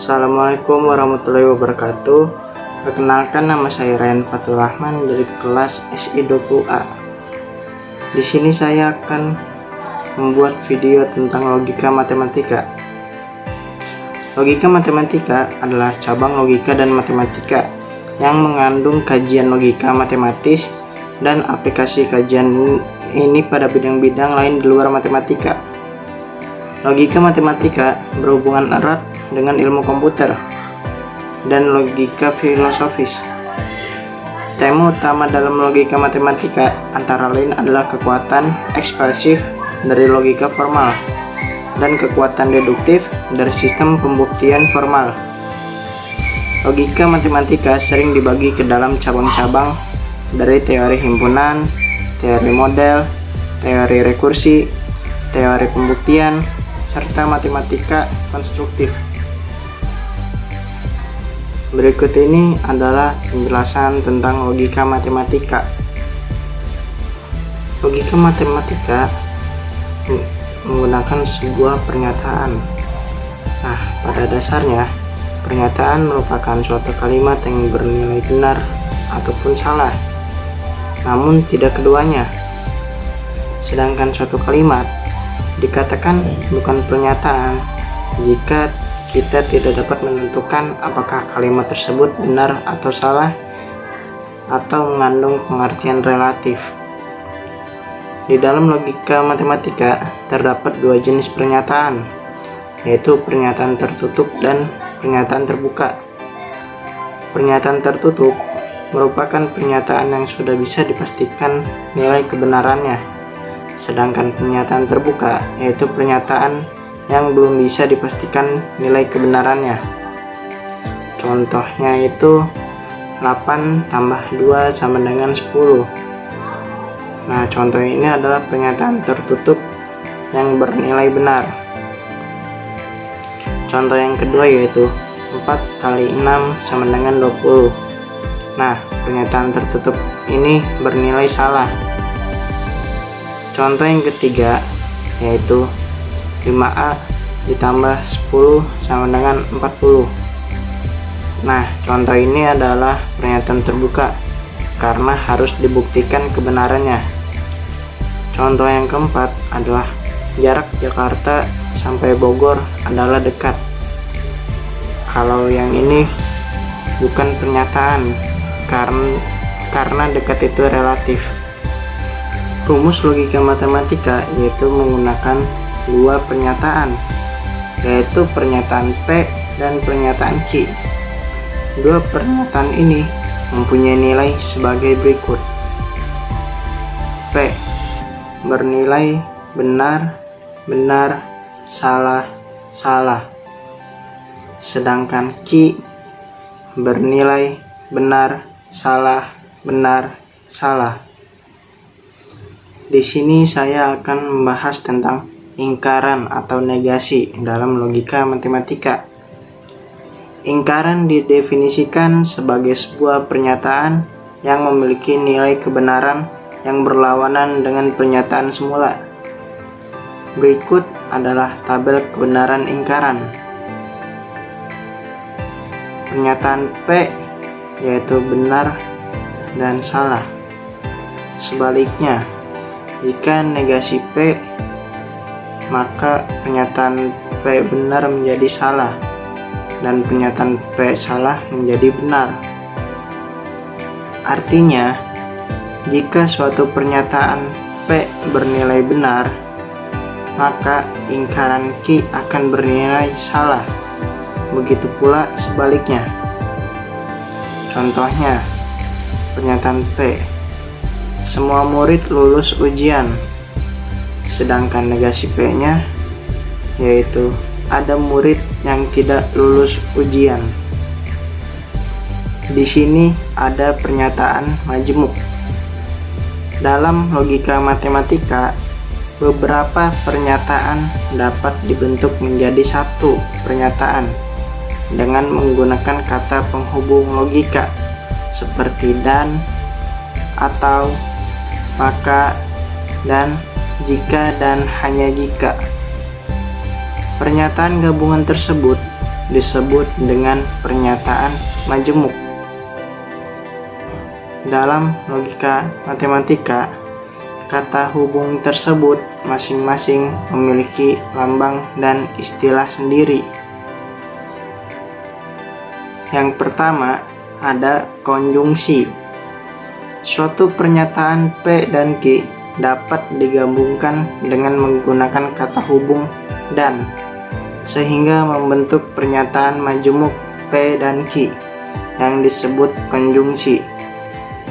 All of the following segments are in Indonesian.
Assalamualaikum warahmatullahi wabarakatuh. Perkenalkan, nama saya Ryan Fatul Rahman dari kelas SI20A. Di sini saya akan membuat video tentang logika matematika. Logika matematika adalah cabang logika dan matematika yang mengandung kajian logika matematis dan aplikasi kajian ini pada bidang-bidang lain di luar matematika. Logika matematika berhubungan erat dengan ilmu komputer dan logika filosofis. Tema utama dalam logika matematika antara lain adalah kekuatan ekspresif dari logika formal dan kekuatan deduktif dari sistem pembuktian formal. Logika matematika sering dibagi ke dalam cabang-cabang dari teori himpunan, teori model, teori rekursi, teori pembuktian, serta matematika konstruktif. Berikut ini adalah penjelasan tentang logika matematika. Logika matematika menggunakan sebuah pernyataan. Nah, pada dasarnya, pernyataan merupakan suatu kalimat yang bernilai benar ataupun salah, namun tidak keduanya. Sedangkan suatu kalimat dikatakan bukan pernyataan jika kita tidak dapat menentukan apakah kalimat tersebut benar atau salah atau mengandung pengertian relatif. Di dalam logika matematika terdapat dua jenis pernyataan, yaitu pernyataan tertutup dan pernyataan terbuka. Pernyataan tertutup merupakan pernyataan yang sudah bisa dipastikan nilai kebenarannya, sedangkan pernyataan terbuka yaitu pernyataan yang belum bisa dipastikan nilai kebenarannya. Contohnya itu 8 tambah 2 sama dengan 10. Nah, contoh ini adalah pernyataan tertutup yang bernilai benar. Contoh yang kedua yaitu 4 kali 6 sama dengan 20. Nah, pernyataan tertutup ini bernilai salah. Contoh yang ketiga yaitu 5A ditambah 10 sama dengan 40. Nah, contoh ini adalah pernyataan terbuka karena harus dibuktikan kebenarannya. Contoh yang keempat adalah jarak Jakarta sampai Bogor adalah dekat. Kalau yang ini bukan pernyataan karena dekat itu relatif. Rumus logika matematika yaitu menggunakan dua pernyataan, yaitu pernyataan P dan pernyataan Q. Dua pernyataan ini mempunyai nilai sebagai berikut. P bernilai benar, benar, salah, salah. Sedangkan Q bernilai benar, salah, benar, salah. Di sini saya akan membahas tentang ingkaran atau negasi dalam logika matematika. Ingkaran didefinisikan sebagai sebuah pernyataan yang memiliki nilai kebenaran yang berlawanan dengan pernyataan semula. Berikut adalah tabel kebenaran ingkaran. Pernyataan P yaitu benar dan salah. Sebaliknya, jika negasi P, maka pernyataan P benar menjadi salah dan pernyataan P salah menjadi benar. Artinya, jika suatu pernyataan P bernilai benar, maka ingkaran Q akan bernilai salah. Begitu pula sebaliknya. Contohnya, pernyataan P, semua murid lulus ujian. Sedangkan negasi P-nya yaitu ada murid yang tidak lulus ujian. Di sini ada pernyataan majmuk. Dalam logika matematika, beberapa pernyataan dapat dibentuk menjadi satu pernyataan dengan menggunakan kata penghubung logika seperti dan, atau, maka, dan jika dan hanya jika. Pernyataan gabungan tersebut disebut dengan pernyataan majemuk. Dalam logika matematika, kata hubung tersebut masing-masing memiliki lambang dan istilah sendiri. Yang pertama, ada konjungsi. Suatu pernyataan P dan Q dapat digabungkan dengan menggunakan kata hubung dan, sehingga membentuk pernyataan majemuk P dan Q yang disebut konjungsi,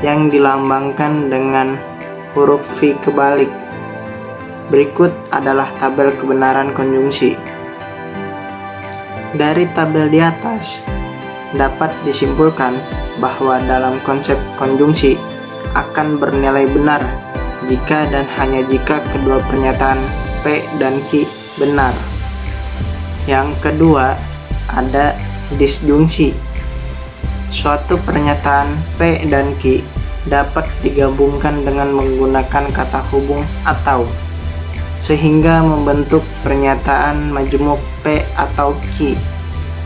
yang dilambangkan dengan huruf V kebalik. Berikut adalah tabel kebenaran konjungsi. Dari tabel di atas, dapat disimpulkan bahwa dalam konsep konjungsi akan bernilai benar jika dan hanya jika kedua pernyataan P dan Q benar. Yang kedua, ada disjungsi. Suatu pernyataan P dan Q dapat digabungkan dengan menggunakan kata hubung atau, sehingga membentuk pernyataan majemuk P atau Q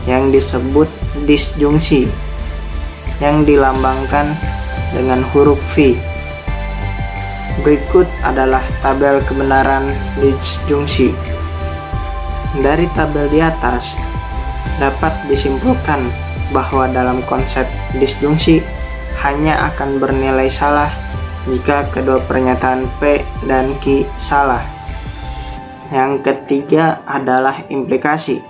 yang disebut disjungsi, yang dilambangkan dengan huruf V. Berikut adalah tabel kebenaran disjungsi. Dari tabel di atas, dapat disimpulkan bahwa dalam konsep disjungsi hanya akan bernilai salah jika kedua pernyataan P dan Q salah. Yang ketiga adalah implikasi.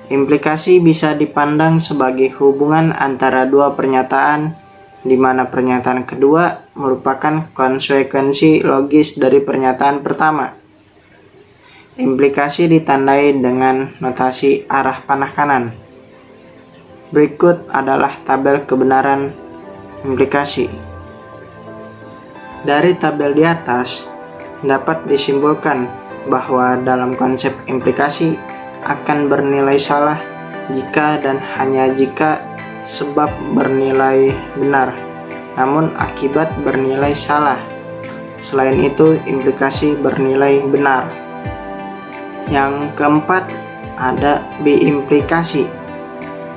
Implikasi bisa dipandang sebagai hubungan antara dua pernyataan, di mana pernyataan kedua merupakan konsekuensi logis dari pernyataan pertama. Implikasi ditandai dengan notasi arah panah kanan. Berikut adalah tabel kebenaran implikasi. Dari tabel di atas, dapat disimpulkan bahwa dalam konsep implikasi akan bernilai salah jika dan hanya jika sebab bernilai benar, namun akibat bernilai salah. Selain itu, implikasi bernilai benar. Yang keempat, ada biimplikasi.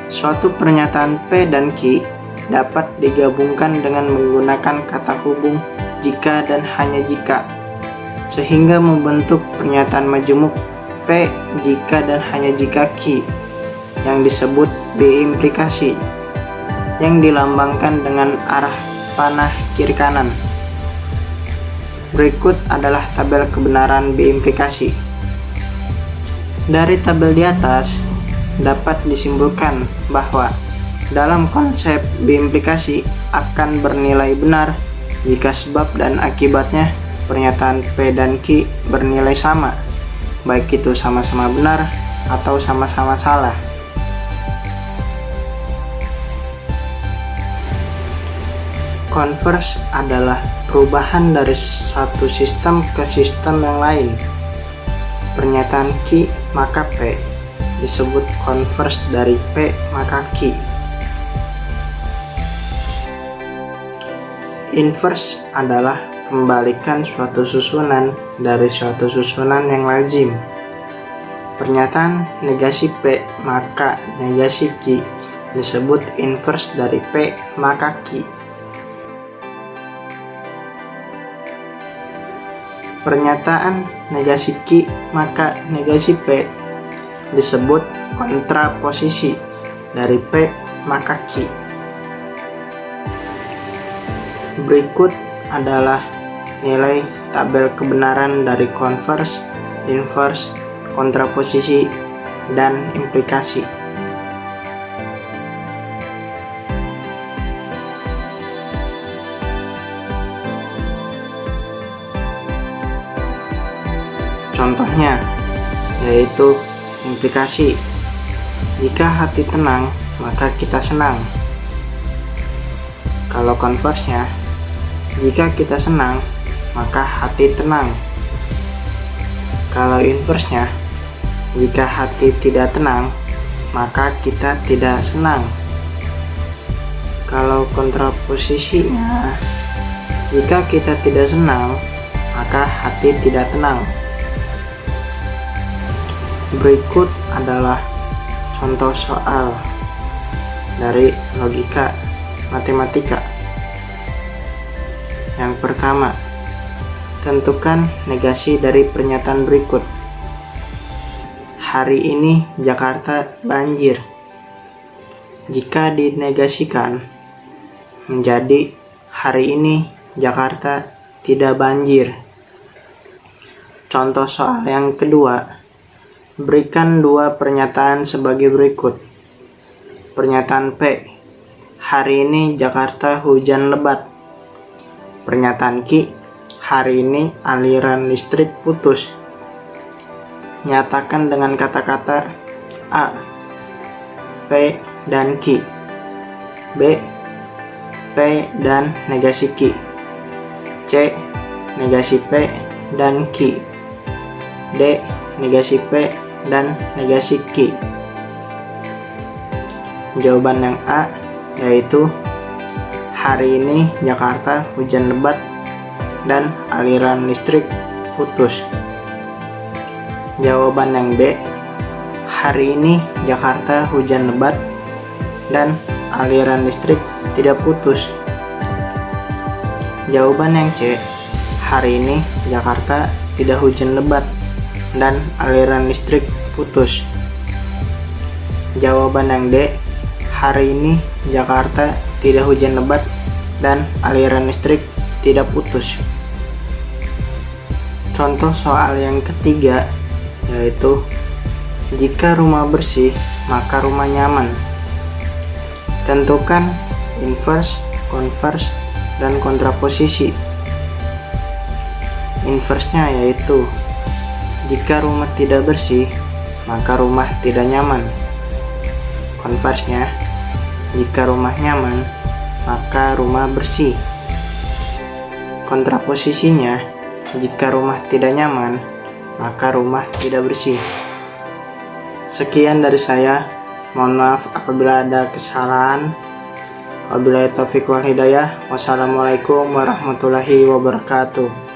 Suatu pernyataan P dan Q dapat digabungkan dengan menggunakan kata hubung jika dan hanya jika, sehingga membentuk pernyataan majemuk P jika dan hanya jika Q yang disebut biimplikasi, yang dilambangkan dengan arah panah kiri kanan. Berikut adalah tabel kebenaran biimplikasi. Dari tabel di atas, dapat disimpulkan bahwa dalam konsep biimplikasi akan bernilai benar jika sebab dan akibatnya pernyataan P dan Q bernilai sama, baik itu sama-sama benar atau sama-sama salah. Converse adalah perubahan dari satu sistem ke sistem yang lain. Pernyataan Q maka P disebut converse dari P maka Q. Inverse adalah kembalikan suatu susunan dari suatu susunan yang lazim. Pernyataan negasi P maka negasi Q disebut inverse dari P maka Q. Pernyataan negasi Q maka negasi P disebut kontraposisi dari P maka Q. Berikut adalah nilai tabel kebenaran dari converse, inverse, kontraposisi, dan implikasi. Contohnya yaitu implikasi. Jika hati tenang, maka kita senang. Kalau converse-nya, jika kita senang, maka hati tenang. Kalau inverse-nya, jika hati tidak tenang, maka kita tidak senang. Kalau kontraposisinya, jika kita tidak senang, maka hati tidak tenang. Berikut adalah contoh soal dari logika matematika. Yang pertama, tentukan negasi dari pernyataan berikut. Hari ini Jakarta banjir. Jika dinegasikan menjadi hari ini Jakarta tidak banjir. Contoh soal yang kedua, berikan dua pernyataan sebagai berikut. Pernyataan P, hari ini Jakarta hujan lebat. Pernyataan Q, hari ini aliran listrik putus. Nyatakan dengan kata-kata A, P, dan Q. B, P dan negasi Q. C, negasi P dan Q. D, negasi P dan negasi Q. Jawaban yang A yaitu hari ini Jakarta hujan lebat dan aliran listrik putus. Jawaban yang B, hari ini Jakarta hujan lebat dan aliran listrik tidak putus. Jawaban yang C, hari ini Jakarta tidak hujan lebat dan aliran listrik putus. Jawaban yang D, hari ini Jakarta tidak hujan lebat dan aliran listrik tidak putus. Contoh soal yang ketiga yaitu jika rumah bersih maka rumah nyaman. Tentukan inverse, converse, dan kontraposisi. Inversenya yaitu jika rumah tidak bersih maka rumah tidak nyaman. Konversenya, jika rumah nyaman maka rumah bersih. Kontraposisinya, jika rumah tidak nyaman maka rumah tidak bersih. Sekian dari saya. Mohon maaf apabila ada kesalahan. Wabillahi taufiq wal hidayah. Wassalamualaikum warahmatullahi wabarakatuh.